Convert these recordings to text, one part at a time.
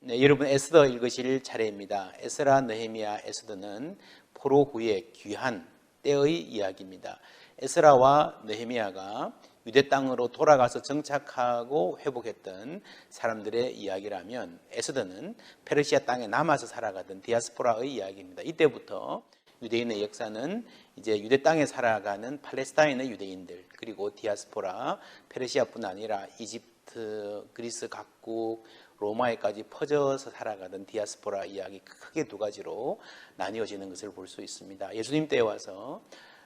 네, 여러분 에스더 읽으실 차례입니다. 에스라, 느헤미야, 에스더는 포로 후에 귀한 때의 이야기입니다. 에스라와 느헤미야가 유대 땅으로 돌아가서 정착하고 회복했던 사람들의 이야기라면, 에스더는 페르시아 땅에 남아서 살아가던 디아스포라의 이야기입니다. 이때부터 유대인의 역사는 이제 유대 땅에 살아가는 팔레스타인의 유대인들, 그리고 디아스포라, 페르시아뿐 아니라 이집트, 그리스 각국, 로마에까지 퍼져서 살아가던 디아스포라 이야기, 크게 두 가지로 나뉘어지는 것을 볼 수 있습니다. 예수님 때에 와서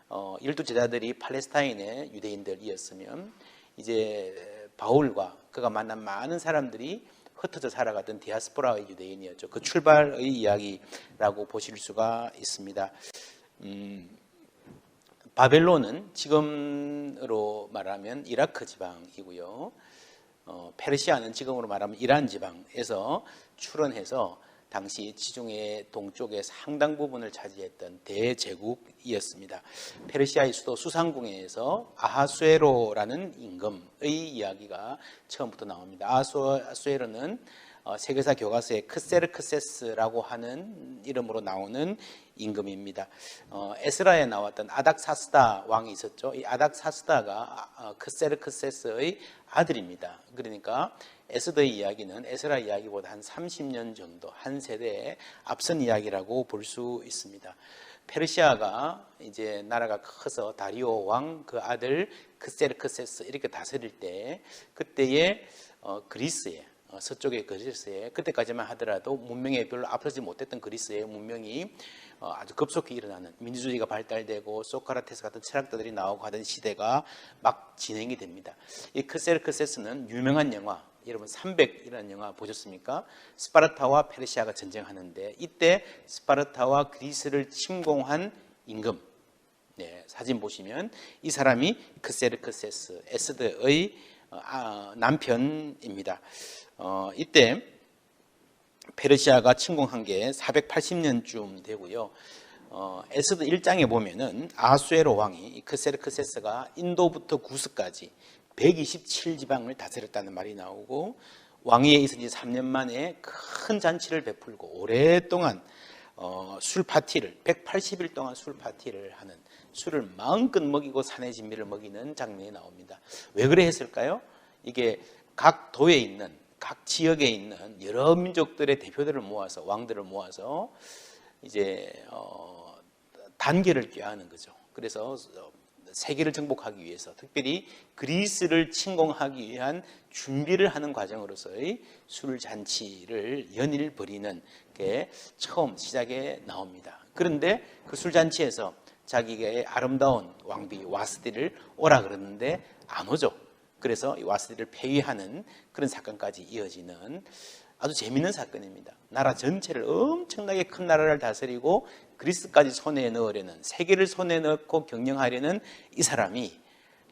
12제자들이 팔레스타인의 유대인들이었으면, 이제 바울과 그가 만난 많은 사람들이 흩어져 살아가던 디아스포라의 유대인이었죠. 그 출발의 이야기라고 보실 수가 있습니다. 바벨론은 지금으로 말하면 이라크 지방이고요. 페르시아는 지금으로 말하면 이란 지방에서 출현해서 당시 지중해 동쪽의 상당 부분을 차지했던 대제국이었습니다. 페르시아의 수도 수상궁에서 아하수에로라는 임금의 이야기가 처음부터 나옵니다. 아하수에로는 세계사 교과서에 크세르크세스라고 하는 이름으로 나오는 임금입니다. 에스라에 나왔던 아닥사스다 왕이 있었죠. 이 아닥사스다가 크세르크세스의 아들입니다. 그러니까 에스더의 이야기는 에스라 이야기보다 한 30년 정도, 한 세대에 앞선 이야기라고 볼 수 있습니다. 페르시아가 이제 나라가 커서 다리오 왕 그 아들 크세르크세스 이렇게 다스릴 때, 그때의 그리스에, 서쪽의 그리스에, 그때까지만 하더라도 문명에 별로 앞서지 못했던 그리스의 문명이 아주 급속히 일어나는, 민주주의가 발달되고 소크라테스 같은 철학자들이 나오고 하던 시대가 막 진행이 됩니다. 이 크세르크세스는 유명한 영화, 여러분 300이라는 영화 보셨습니까? 스파르타와 페르시아가 전쟁하는데, 이때 스파르타와 그리스를 침공한 임금, 네, 사진 보시면 이 사람이 크세르크세스, 에스더의 남편입니다. 이때 페르시아가 침공한 게 480년쯤 되고요. 에스더 1장에 보면은 아하수에로 왕이, 크세르크세스가 인도부터 구스까지 127지방을 다스렸다는 말이 나오고, 왕위에 있은 지 3년 만에 큰 잔치를 베풀고 오랫동안 술 파티를, 180일 동안 술 파티를 하는, 술을 마음껏 먹이고 사내 진미를 먹이는 장면이 나옵니다. 왜 그래 했을까요? 이게 각 도에 있는, 각 지역에 있는 여러 민족들의 대표들을 모아서, 왕들을 모아서 이제 단결을 꾀하는 거죠. 그래서 세계를 정복하기 위해서, 특별히 그리스를 침공하기 위한 준비를 하는 과정으로서의 술 잔치를 연일 벌이는 게 처음 시작에 나옵니다. 그런데 그 술 잔치에서 자기의 아름다운 왕비 와스디를 오라 그러는데 안 오죠. 그래서 이 와스디를 폐위하는 그런 사건까지 이어지는 아주 재미있는 사건입니다. 나라 전체를, 엄청나게 큰 나라를 다스리고 그리스까지 손에 넣으려는, 세계를 손에 넣고 경영하려는 이 사람이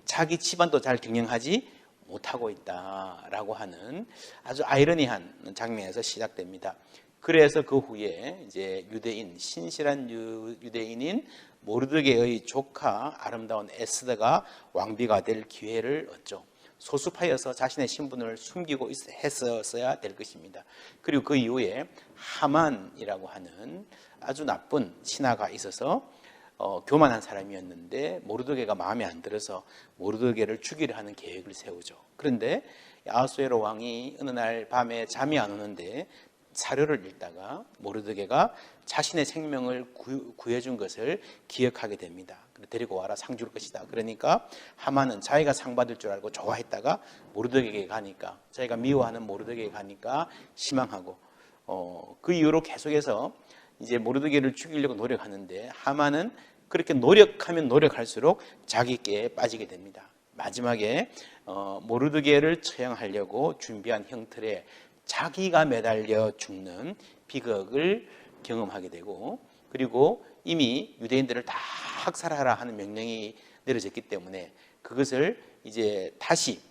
자기 집안도 잘 경영하지 못하고 있다라고 하는 아주 아이러니한 장면에서 시작됩니다. 그래서 그 후에 이제 유대인, 신실한 유대인인 모르드게의 조카 아름다운 에스더가 왕비가 될 기회를 얻죠. 소수파여서 자신의 신분을 숨기고 했었어야 될 것입니다. 그리고 그 이후에 하만이라고 하는 아주 나쁜 신하가 있어서 교만한 사람이었는데, 모르드게가 마음에 안 들어서 모르드게를 죽이려 하는 계획을 세우죠. 그런데 아하수에로 왕이 어느 날 밤에 잠이 안 오는데 사료를 읽다가 모르드게가 자신의 생명을 구해준 것을 기억하게 됩니다. 데리고 와라, 상 줄 것이다. 그러니까 하만은 자기가 상 받을 줄 알고 좋아했다가 모르드게에게 가니까, 자기가 미워하는 모르드게에게 가니까 실망하고, 그 이후로 계속해서 이제 모르드게를 죽이려고 노력하는데, 하만은 그렇게 노력하면 노력할수록 자기께 빠지게 됩니다. 마지막에 모르드게를 처형하려고 준비한 형틀에 자기가 매달려 죽는 비극을 경험하게 되고, 그리고 이미 유대인들을 다 학살하라 하는 명령이 내려졌기 때문에 그것을 이제 다시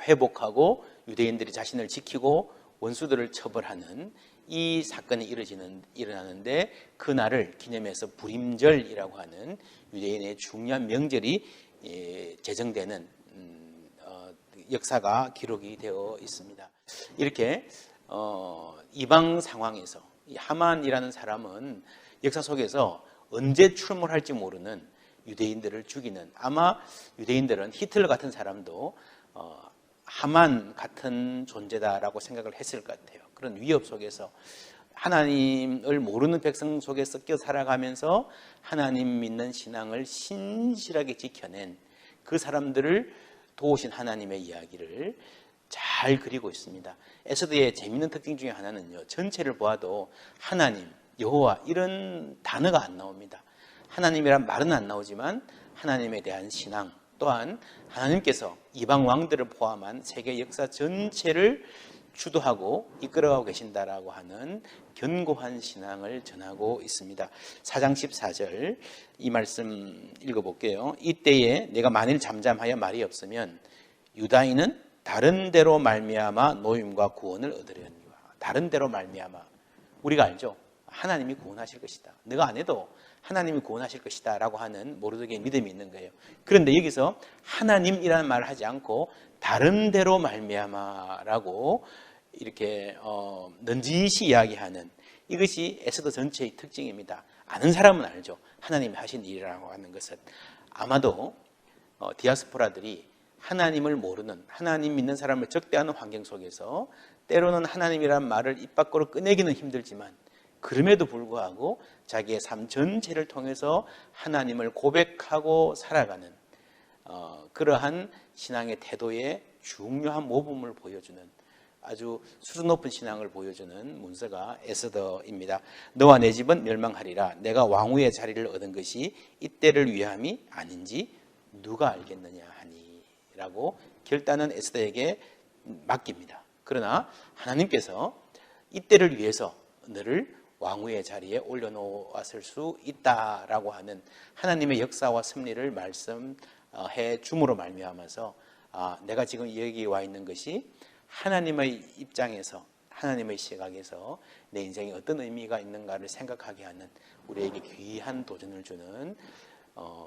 회복하고 유대인들이 자신을 지키고 원수들을 처벌하는 이 사건이 일어나는데, 그날을 기념해서 불임절이라고 하는 유대인의 중요한 명절이 제정되는 역사가 기록이 되어 있습니다. 이렇게 이방 상황에서 이 하만이라는 사람은 역사 속에서 언제 출몰할지 모르는 유대인들을 죽이는, 아마 유대인들은 히틀러 같은 사람도 하만 같은 존재다라고 생각을 했을 것 같아요. 그런 위협 속에서 하나님을 모르는 백성 속에 섞여 살아가면서 하나님 믿는 신앙을 신실하게 지켜낸 그 사람들을 도우신 하나님의 이야기를 잘 그리고 있습니다. 에스더의 재미있는 특징 중에 하나는요, 전체를 보아도 하나님, 여호와 이런 단어가 안 나옵니다. 하나님이란 말은 안 나오지만 하나님에 대한 신앙, 또한 하나님께서 이방 왕들을 포함한 세계 역사 전체를 주도하고 이끌어가고 계신다라고 하는 견고한 신앙을 전하고 있습니다. 4장 14절 이 말씀 읽어볼게요. 이때에 내가 만일 잠잠하여 말이 없으면 유다인은 다른 데로 말미암아 노임과 구원을 얻으려니와. 다른 데로 말미암아, 우리가 알죠? 하나님이 구원하실 것이다. 내가 안 해도 하나님이 구원하실 것이다 라고 하는 모르드게의 믿음이 있는 거예요. 그런데 여기서 하나님이라는 말을 하지 않고 다른 데로 말미암아 라고 이렇게 넌지시 이야기하는, 이것이 에스더 전체의 특징입니다. 아는 사람은 알죠. 하나님이 하신 일이라고 하는 것은. 아마도 디아스포라들이 하나님을 모르는, 하나님 믿는 사람을 적대하는 환경 속에서 때로는 하나님이란 말을 입 밖으로 꺼내기는 힘들지만 그럼에도 불구하고 자기의 삶 전체를 통해서 하나님을 고백하고 살아가는 그러한 신앙의 태도의 중요한 모범을 보여주는, 아주 수준 높은 신앙을 보여주는 문서가 에스더입니다. 너와 내 집은 멸망하리라. 내가 왕후의 자리를 얻은 것이 이때를 위함이 아닌지 누가 알겠느냐 하니 라고 결단은 에스더에게 맡깁니다. 그러나 하나님께서 이때를 위해서 너를 왕후의 자리에 올려놓았을 수 있다라고 하는 하나님의 역사와 섭리를 말씀해 줌으로 말미암아서 내가 지금 여기 와 있는 것이 하나님의 입장에서, 하나님의 시각에서 내 인생에 어떤 의미가 있는가를 생각하게 하는, 우리에게 귀한 도전을 주는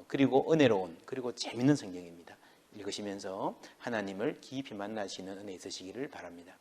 그리고 은혜로운, 그리고 재밌는 성경입니다. 읽으시면서 하나님을 깊이 만나시는 은혜 있으시기를 바랍니다.